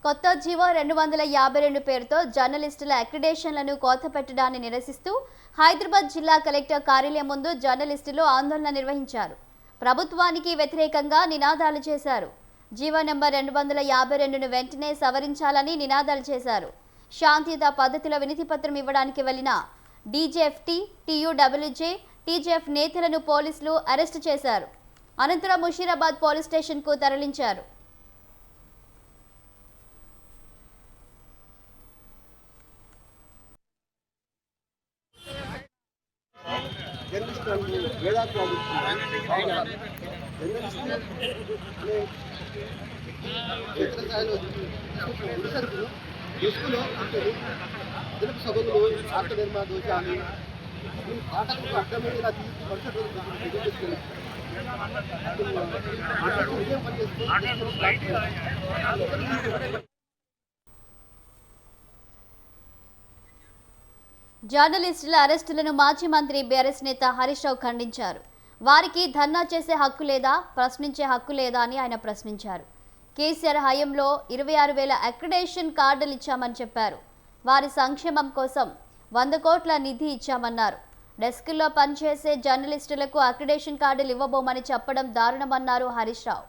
కొత్త జీవో 252 పేరుతో జర్నలిస్టుల అక్రిడేషన్లను కోతపెట్టడాన్ని నిరసిస్తూ హైదరాబాద్ జిల్లా కలెక్టర్ కార్యాలయం ముందు జర్నలిస్టులు ఆందోళన నిర్వహించారు. ప్రభుత్వానికి వ్యతిరేకంగా నినాదాలు చేశారు. జీవో నంబర్ 252ను వెంటనే సవరించాలని నినాదాలు చేశారు. శాంతియుత పద్ధతిలో వినతిపత్రం ఇవ్వడానికి వెళ్లిన డీజేఎఫ్టీ, టీయూడబ్ల్యూజే, టీజేఎఫ్ నేతలను పోలీసులు అరెస్టు చేశారు. అనంతరం ముషీరాబాద్ పోలీస్ స్టేషన్కు తరలించారు. సభలు ఆర్థ నిర్మాణ దోషాలు ఆటకు అడ్డమైన జర్నలిస్టుల అరెస్టులను మాజీ మంత్రి బీఆర్ఎస్ నేత హరీష్ రావు ఖండించారు. వారికి ధర్నా చేసే హక్కు లేదా, ప్రశ్నించే హక్కు లేదా అని ఆయన ప్రశ్నించారు. కేసీఆర్ హయాంలో 26,000 అక్రిడేషన్ కార్డులు ఇచ్చామని చెప్పారు. వారి సంక్షేమం కోసం 100 కోట్ల నిధి ఇచ్చామన్నారు. డెస్కుల్లో పనిచేసే జర్నలిస్టులకు అక్రిడేషన్ కార్డులు ఇవ్వబోమని చెప్పడం దారుణమన్నారు హరీష్ రావు.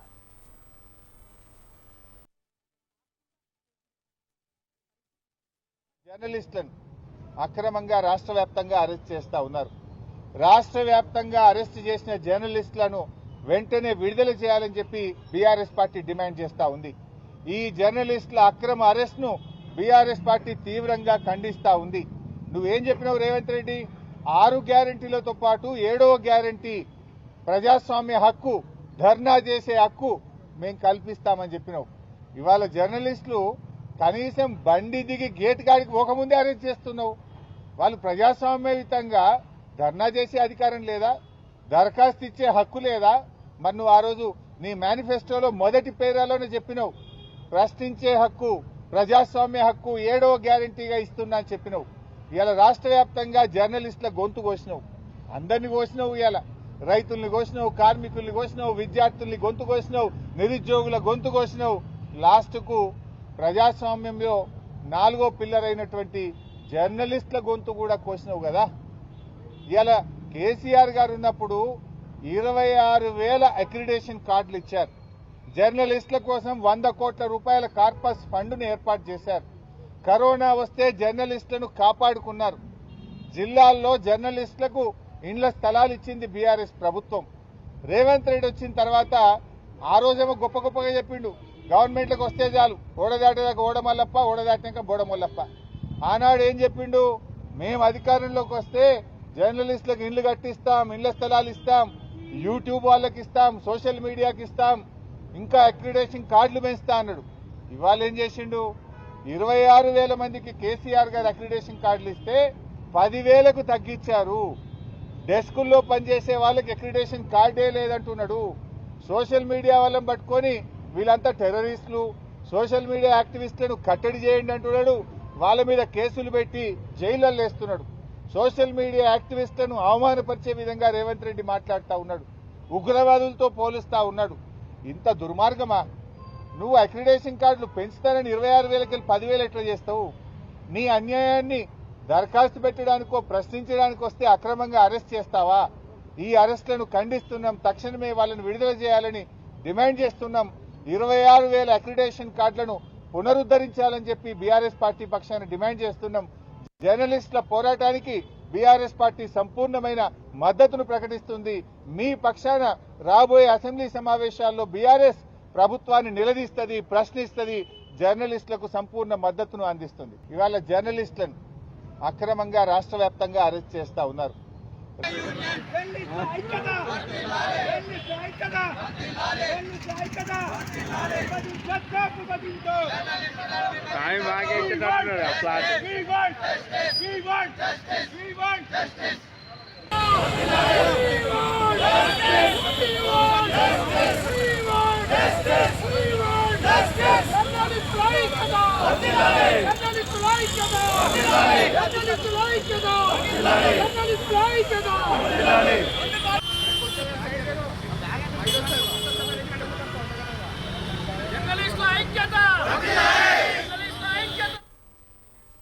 జర్నలిస్టులను అక్రమంగా రాష్ట్ర వ్యాప్తంగా అరెస్ట్ చేస్తా ఉన్నారు. రాష్ట్ర వ్యాప్తంగా అరెస్ట్ చేసిన జర్నలిస్టులను వెంటనే విడుదల చేయాలని చెప్పి బీఆర్ఎస్ పార్టీ డిమాండ్ చేస్తా ఉంది. ఈ జర్నలిస్టుల అక్రమ అరెస్ట్ ను బీఆర్ఎస్ పార్టీ తీవ్రంగా ఖండిస్తా ఉంది. నువ్వేం చెప్పినావు రేవంత్ రెడ్డి? 6 గ్యారంటీలతో పాటు 7వ గ్యారంటీ ప్రజాస్వామ్య హక్కు, ధర్నా చేసే హక్కు మేము కల్పిస్తామని చెప్పినావు. ఇవాళ జర్నలిస్టులు కనీసం బండి దిగి గేట్ కాడికి పోకముందే అరెస్ట్ చేస్తున్నావు. వాళ్ళు ప్రజాస్వామ్యయుతంగా ధర్నా చేసే అధికారం లేదా? దరఖాస్తు ఇచ్చే హక్కు లేదా? మరి నువ్వు ఆ రోజు నీ మేనిఫెస్టోలో మొదటి పేరాలోనే చెప్పినావు, ప్రశ్నించే హక్కు, ప్రజాస్వామ్య హక్కు 7వ గ్యారంటీగా ఇస్తున్నా అని చెప్పినావు. ఇవాళ రాష్ట్ర వ్యాప్తంగా జర్నలిస్టుల గొంతు కోసినావు. అందరినీ కోసినావు. ఇవాళ రైతుల్ని కోసినావు, కార్మికుల్ని కోసినావు, విద్యార్థుల్ని గొంతు కోసినావు, నిరుద్యోగుల గొంతు కోసినావు. లాస్ట్కు ప్రజాస్వామ్యంలో 4వ పిల్లర్ అయినటువంటి జర్నలిస్టుల గొంతు కూడా కోసినావు కదా. ఇవాళ కేసీఆర్ గారు ఉన్నప్పుడు 26,000 అక్రిడేషన్ కార్డులు ఇచ్చారు. జర్నలిస్టుల కోసం 100 కోట్ల రూపాయల కార్పస్ ఫండ్ను ఏర్పాటు చేశారు. కరోనా వస్తే జర్నలిస్టులను కాపాడుకున్నారు. జిల్లాల్లో జర్నలిస్టులకు ఇండ్ల స్థలాలు ఇచ్చింది బీఆర్ఎస్ ప్రభుత్వం. రేవంత్ రెడ్డి వచ్చిన తర్వాత ఆ రోజేమో గొప్ప గొప్పగా చెప్పిండు, గవర్నమెంట్లకు వస్తే చాలు, ఓడదాటేదాకా ఓడమల్లప్ప, ఓడదాటినాక బోడమల్లప్ప. ఆనాడు ఏం చెప్పిండు? మేము అధికారంలోకి వస్తే జర్నలిస్టులకు ఇండ్లు కట్టిస్తాం, ఇండ్ల స్థలాలు ఇస్తాం, యూట్యూబ్ వాళ్ళకి ఇస్తాం, సోషల్ మీడియాకి ఇస్తాం, ఇంకా అక్రిడేషన్ కార్డులు పెంచుతా అన్నాడు. ఇవాళ ఏం చేసిండు? 26,000 మందికి కేసీఆర్ గారు అక్రిడేషన్ కార్డులు ఇస్తే 10,000కు తగ్గించారు. డెస్కుల్లో పనిచేసే వాళ్ళకి అక్రిడేషన్ కార్డే లేదంటున్నాడు. సోషల్ మీడియా వాళ్ళని పట్టుకొని వీళ్ళంతా టెర్రరిస్టులు, సోషల్ మీడియా యాక్టివిస్టులను కట్టడి చేయండి అంటున్నాడు. వాళ్ళ మీద కేసులు పెట్టి జైళ్లలో వేస్తున్నాడు. సోషల్ మీడియా యాక్టివిస్టులను అవమానపరిచే విధంగా రేవంత్ రెడ్డి మాట్లాడుతూ ఉన్నాడు. ఉగ్రవాదులతో పోలుస్తా ఉన్నాడు. ఇంత దుర్మార్గమా? నువ్వు అక్రిడేషన్ కార్డులు పెంచుతానని 26,000కి 10,000 ఎట్లా చేస్తావు? నీ అన్యాయాన్ని దరఖాస్తు పెట్టడానికో ప్రశ్నించడానికి వస్తే అక్రమంగా అరెస్ట్ చేస్తావా? ఈ అరెస్టులను ఖండిస్తున్నాం. తక్షణమే వాళ్ళని విడుదల చేయాలని డిమాండ్ చేస్తున్నాం. 26,000 అక్రిడేషన్ కార్డులను పునరుద్ధరించాలని చెప్పి బీఆర్ఎస్ పార్టీ పక్షాన డిమాండ్ చేస్తున్నాం. జర్నలిస్టుల పోరాటానికి బీఆర్ఎస్ పార్టీ సంపూర్ణమైన మద్దతును ప్రకటిస్తుంది. మీ పక్షాన రాబోయే అసెంబ్లీ సమావేశాల్లో బీఆర్ఎస్ ప్రభుత్వాన్ని నిలదీస్తుంది, ప్రశ్నిస్తుంది, జర్నలిస్టులకు సంపూర్ణ మద్దతును అందిస్తుంది. ఇవాళ జర్నలిస్టులను అక్రమంగా రాష్ట్ర వ్యాప్తంగా అరెస్ట్ చేస్తా ఉన్నారు. జర్నలిస్టుల ఐక్యత